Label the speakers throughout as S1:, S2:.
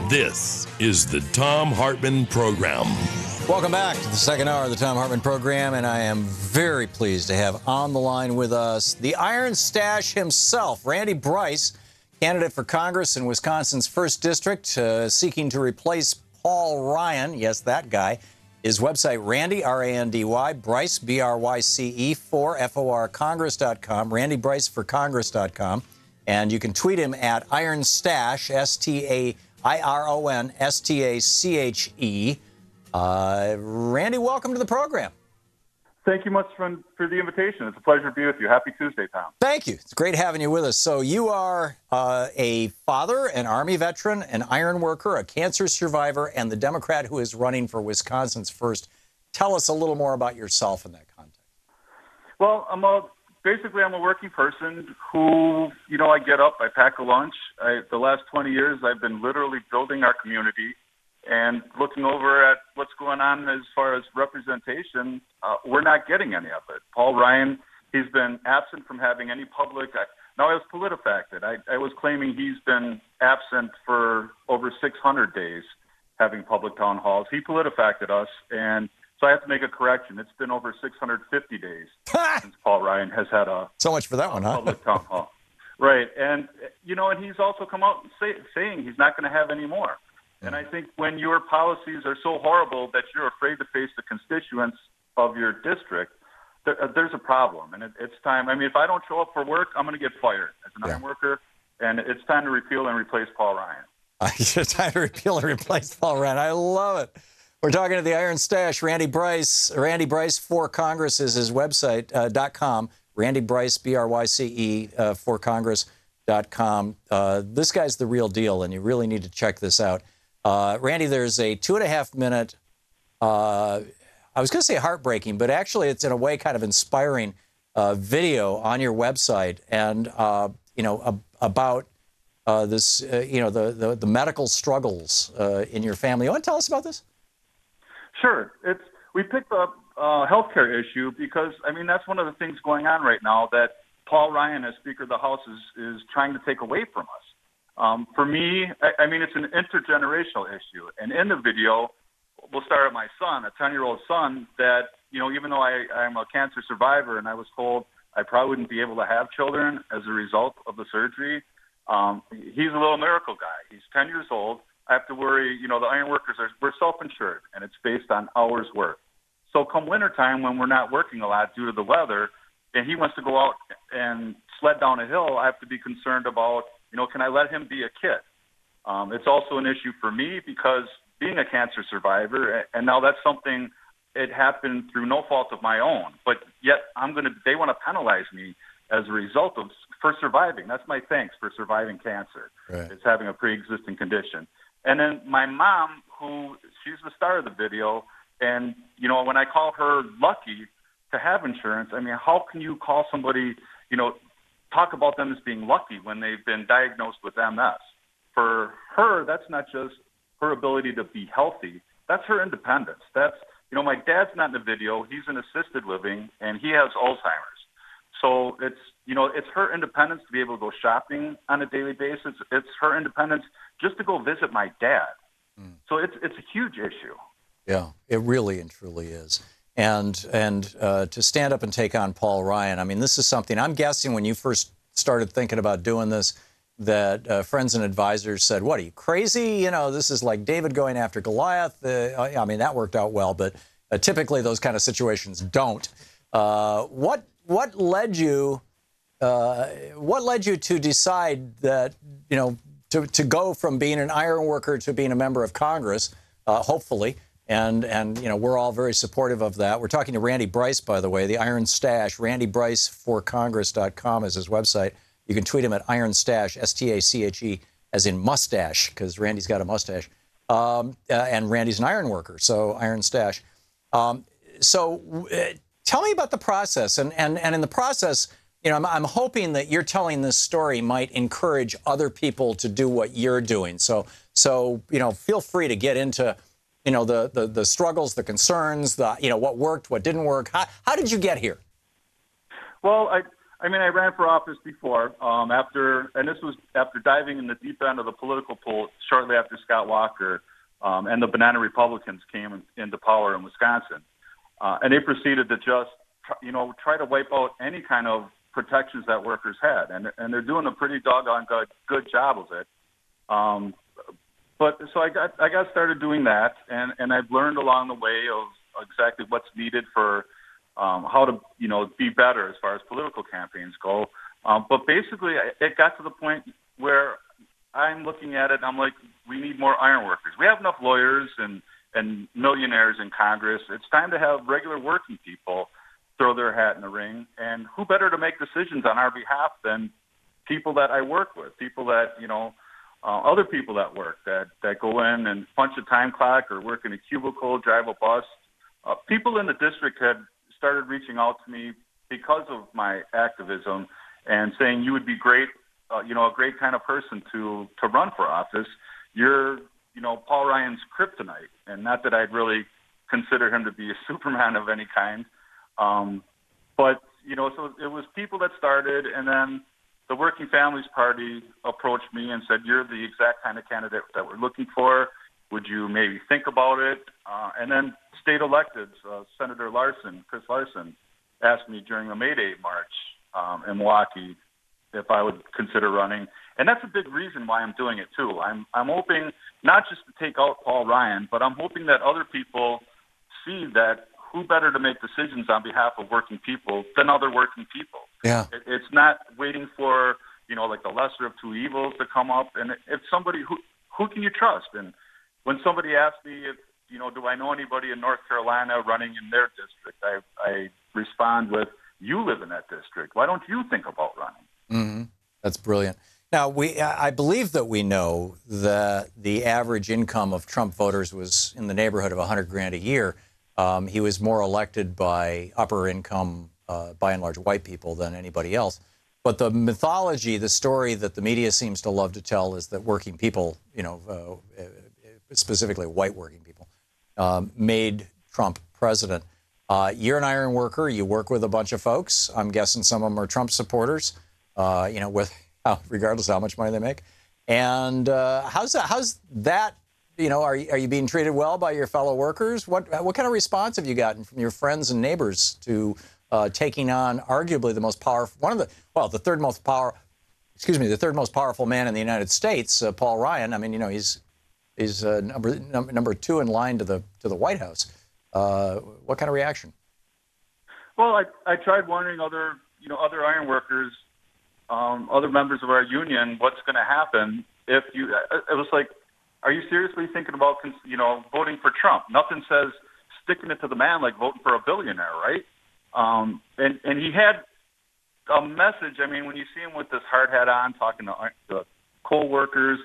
S1: This is the Thom Hartmann Program.
S2: Welcome back to the second hour of the Thom Hartmann Program, and I am very pleased to have on the line with us the Iron Stash himself, Randy Bryce, candidate for Congress in Wisconsin's 1st District, seeking to replace Paul Ryan. Yes, that guy. His website, Randy, R-A-N-D-Y, Bryce, B-R-Y-C-E, for Congress.com, RandyBryceForCongress.com. And you can tweet him at Iron Stash, S-T-A-I-R-O-N-S-T-A-C-H-E. Randy, welcome to the program.
S3: Thank you much for the invitation. It's a pleasure to be with you. Happy Tuesday, Tom.
S2: Thank you. It's great having you with us. So you are a father, an Army veteran, an iron worker, a cancer survivor, and the Democrat who is running for Wisconsin's 1st. Tell us a little more about yourself in that context.
S3: Well, I'm a working person who, I get up, I pack a lunch. The last 20 years, I've been literally building our community and looking over at what's going on as far as representation. We're not getting any of it. Paul Ryan, he's been absent from having any public. Now, I was PolitiFacted. I was claiming he's been absent for over 600 days having public town halls. He PolitiFacted us, and so I have to make a correction. It's been over 650 days since Paul Ryan has had a
S2: so much for that one, huh?
S3: Public town hall. Right, and and he's also come out saying he's not going to have any more. And I think when your policies are so horrible that you're afraid to face the constituents of your district, there's a problem. And it's time. I mean, if I don't show up for work, I'm going to get fired as an iron worker. And it's time to repeal and replace Paul Ryan.
S2: It's time to repeal and replace Paul Ryan. I love it. We're talking to the Iron Stash, Randy Bryce. Randy Bryce for Congress is his website, .com. Randy Bryce, B-R-Y-C-E, for Congress.com. This guy's the real deal, and you really need to check this out. Randy, there's a 2.5-minute, I was going to say heartbreaking, but actually it's in a way kind of inspiring video on your website, and about this, the medical struggles in your family. You want to tell us about this?
S3: Sure. We picked up a healthcare issue because, that's one of the things going on right now that Paul Ryan, as Speaker of the House, is trying to take away from us. For me, it's an intergenerational issue. And in the video, we'll start with my son, a 10-year-old son, that, even though I'm a cancer survivor and I was told I probably wouldn't be able to have children as a result of the surgery, he's a little miracle guy. He's 10 years old. I have to worry, the iron workers, we're self-insured, and it's based on hours worked. So come wintertime, when we're not working a lot due to the weather, and he wants to go out and sled down a hill, I have to be concerned about, can I let him be a kid? It's also an issue for me because being a cancer survivor, and now that's something, it happened through no fault of my own, but yet they want to penalize me as a result for surviving. That's my thanks for surviving cancer. Right. It's having a pre-existing condition. And then my mom, she's the star of the video, and, when I call her lucky to have insurance, how can you call somebody, talk about them as being lucky when they've been diagnosed with MS? For her, that's not just her ability to be healthy. That's her independence. That's, my dad's not in the video. He's in assisted living, and he has Alzheimer's. So it's her independence to be able to go shopping on a daily basis. It's her independence just to go visit my dad. So it's a huge issue.
S2: Yeah, it really and truly is. And to stand up and take on Paul Ryan, this is something, I'm guessing when you first started thinking about doing this, that friends and advisors said, what, are you crazy? This is like David going after Goliath. That worked out well, but typically those kind of situations don't. What led you to decide that, to go from being an iron worker to being a member of Congress, hopefully? And we're all very supportive of that. We're talking to Randy Bryce, by the way, the Iron Stash. RandyBryceForCongress.com is his website. You can tweet him at Iron Stash, S-T-A-C-H-E, as in mustache, because Randy's got a mustache. And Randy's an iron worker, so Iron Stash. Tell me about the process. And in the process, I'm hoping that you're telling this story might encourage other people to do what you're doing. So feel free to get into the struggles, the concerns, what worked, what didn't work. How did you get here?
S3: Well, I mean, I ran for office before, and this was after diving in the deep end of the political pool shortly after Scott Walker and the Banana Republicans came into power in Wisconsin. And they proceeded to just, try to wipe out any kind of protections that workers had. And they're doing a pretty doggone good job of it. But so I got started doing that, and I've learned along the way of exactly what's needed for how to, be better as far as political campaigns go. But basically, it got to the point where I'm looking at it, and I'm like, we need more iron workers. We have enough lawyers and millionaires in Congress. It's time to have regular working people throw their hat in the ring. And who better to make decisions on our behalf than people that I work with, people that, other people that work, that go in and punch a time clock or work in a cubicle, drive a bus. People in the district had started reaching out to me because of my activism and saying, you would be great, a great kind of person to run for office. You're, Paul Ryan's kryptonite. And not that I'd really consider him to be a Superman of any kind. But, so it was people that started, and then the Working Families Party approached me and said, you're the exact kind of candidate that we're looking for. Would you maybe think about it? And then state electeds, Senator Chris Larson, asked me during the May Day March in Milwaukee if I would consider running. And that's a big reason why I'm doing it, too. I'm hoping not just to take out Paul Ryan, but I'm hoping that other people see that who better to make decisions on behalf of working people than other working people.
S2: Yeah.
S3: It's not waiting for, like the lesser of two evils to come up. And it's somebody who can you trust? And when somebody asks me if, do I know anybody in North Carolina running in their district, I respond with, you live in that district. Why don't you think about running?
S2: Mm-hmm. That's brilliant. Now, I believe that we know that the average income of Trump voters was in the neighborhood of $100,000 a year. He was more elected by upper income, by and large, white people than anybody else. But the mythology, the story that the media seems to love to tell is that working people, specifically white working people, made Trump president. You're an iron worker. You work with a bunch of folks. I'm guessing some of them are Trump supporters, regardless of how much money they make. And how's that? Are you being treated well by your fellow workers? What kind of response have you gotten from your friends and neighbors to taking on arguably the most powerful, the third most powerful man in the United States, Paul Ryan? I mean, he's number two in line to the White House. What kind of reaction?
S3: Well, I tried warning other iron workers, other members of our union, what's going to happen if you. It was like, are you seriously thinking about voting for Trump? Nothing says sticking it to the man like voting for a billionaire, right? And he had a message. I mean, when you see him with this hard hat on, talking to the co-workers,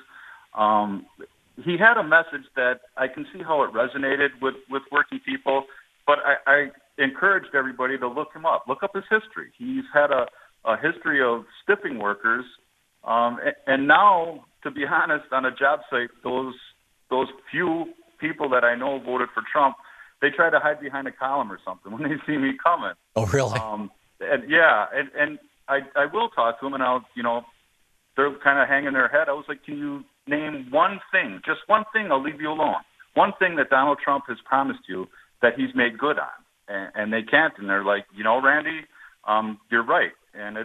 S3: he had a message that I can see how it resonated with working people. But I encouraged everybody to look him up. Look up his history. He's had a history of stiffing workers, and now, to be honest, on a job site, those few people that I know voted for Trump, they try to hide behind a column or something when they see me coming.
S2: Oh, really?
S3: And I will talk to them, and they're kind of hanging their head. I was like, can you name one thing, just one thing? I'll leave you alone. One thing that Donald Trump has promised you that he's made good on, and they can't. And they're like, Randy, you're right. And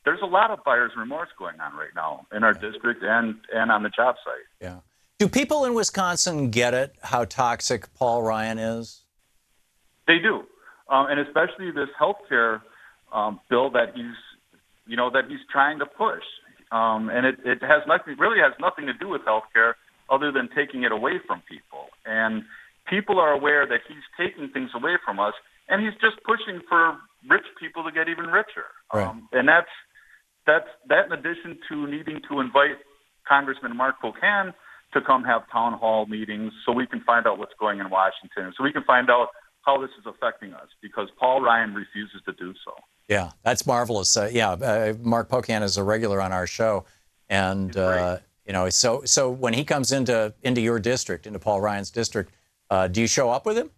S3: there's a lot of buyer's remorse going on right now in our district and on the job site.
S2: Yeah. Do people in Wisconsin get it, how toxic Paul Ryan is?
S3: They do. And especially this health care bill that he's trying to push. And it really has nothing to do with health care other than taking it away from people. And people are aware that he's taking things away from us, and he's just pushing for rich people to get even richer.
S2: Right.
S3: And that's in addition to needing to invite Congressman Mark Pocan to come have town hall meetings so we can find out what's going in Washington, so we can find out how this is affecting us, because Paul Ryan refuses to do so.
S2: Yeah, that's marvelous. Mark Pocan is a regular on our show, and so when he comes into your district, into Paul Ryan's district, do you show up with him?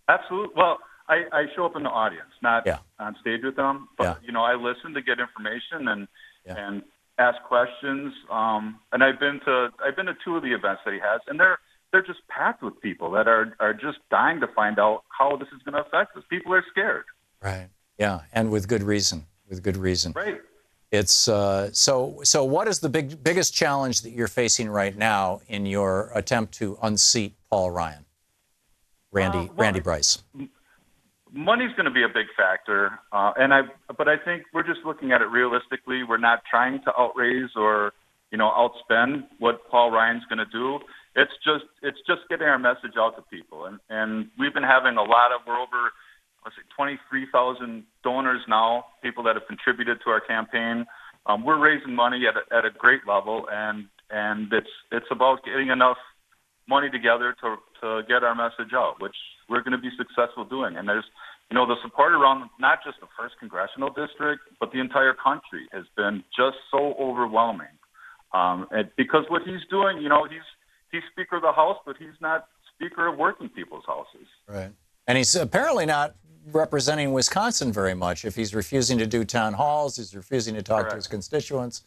S3: Absolutely. Well, I show up in the audience, not
S2: Yeah.
S3: on stage with them. But
S2: Yeah.
S3: you know, I listen to get information and
S2: Yeah.
S3: and ask questions. And I've been to 2 of the events that he has, and they're just packed with people that are just dying to find out how this is going to affect us. People are scared.
S2: Right. Yeah, and with good reason. With good reason.
S3: Right.
S2: It's so. What is the biggest challenge that you're facing right now in your attempt to unseat Paul Ryan, Randy Bryce?
S3: Money's going to be a big factor, but I think we're just looking at it realistically. We're not trying to outraise or outspend what Paul Ryan's going to do. It's just getting our message out to people, and we've been having we're over 23,000 donors now, people that have contributed to our campaign. We're raising money at a great level, and it's about getting enough money together to get our message out, which we're going to be successful doing. And there's, the support around not just the 1st Congressional District, but the entire country has been just so overwhelming. And because what he's doing, he's Speaker of the House, but he's not Speaker of working people's houses.
S2: Right. And he's apparently not representing Wisconsin very much. If he's refusing to do town halls, he's refusing to talk to his constituents.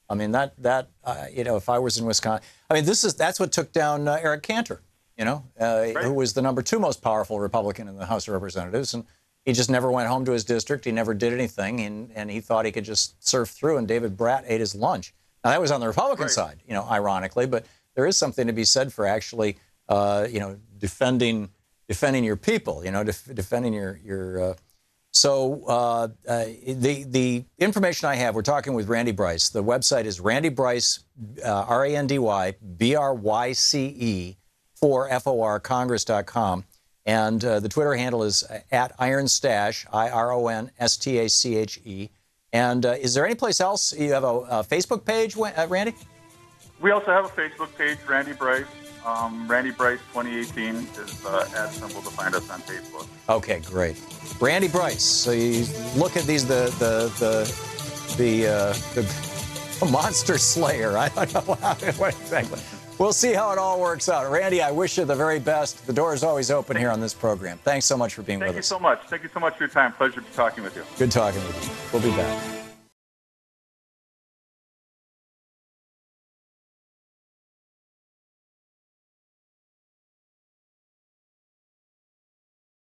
S2: I mean, if I was in Wisconsin, I mean, that's what took down Eric Cantor, who was the #2 most powerful Republican in the House of Representatives. And he just never went home to his district. He never did anything. And he thought he could just surf through, and David Bratt ate his lunch. Now, that was on the Republican side, ironically. But there is something to be said for actually, defending your people, defending your. So the information I have, we're talking with Randy Bryce. The website is Randy Bryce, RandyBryce, FOR Congress.com. And the Twitter handle is @IronStache, IRONSTACHE. And is there any place else? You have a Facebook page, Randy?
S3: We also have a Facebook page, Randy Bryce. Randy Bryce 2018 is the @ symbol to find us on Facebook. Okay,
S2: great. Randy Bryce. So you look at these the monster slayer. I don't know what exactly. We'll see how it all works out. Randy, I wish you the very best. The door is always open here on this program. Thanks so much for being with us.
S3: Thank you so much. Thank you so much for your time. Pleasure talking with you.
S2: Good talking with you. We'll be back.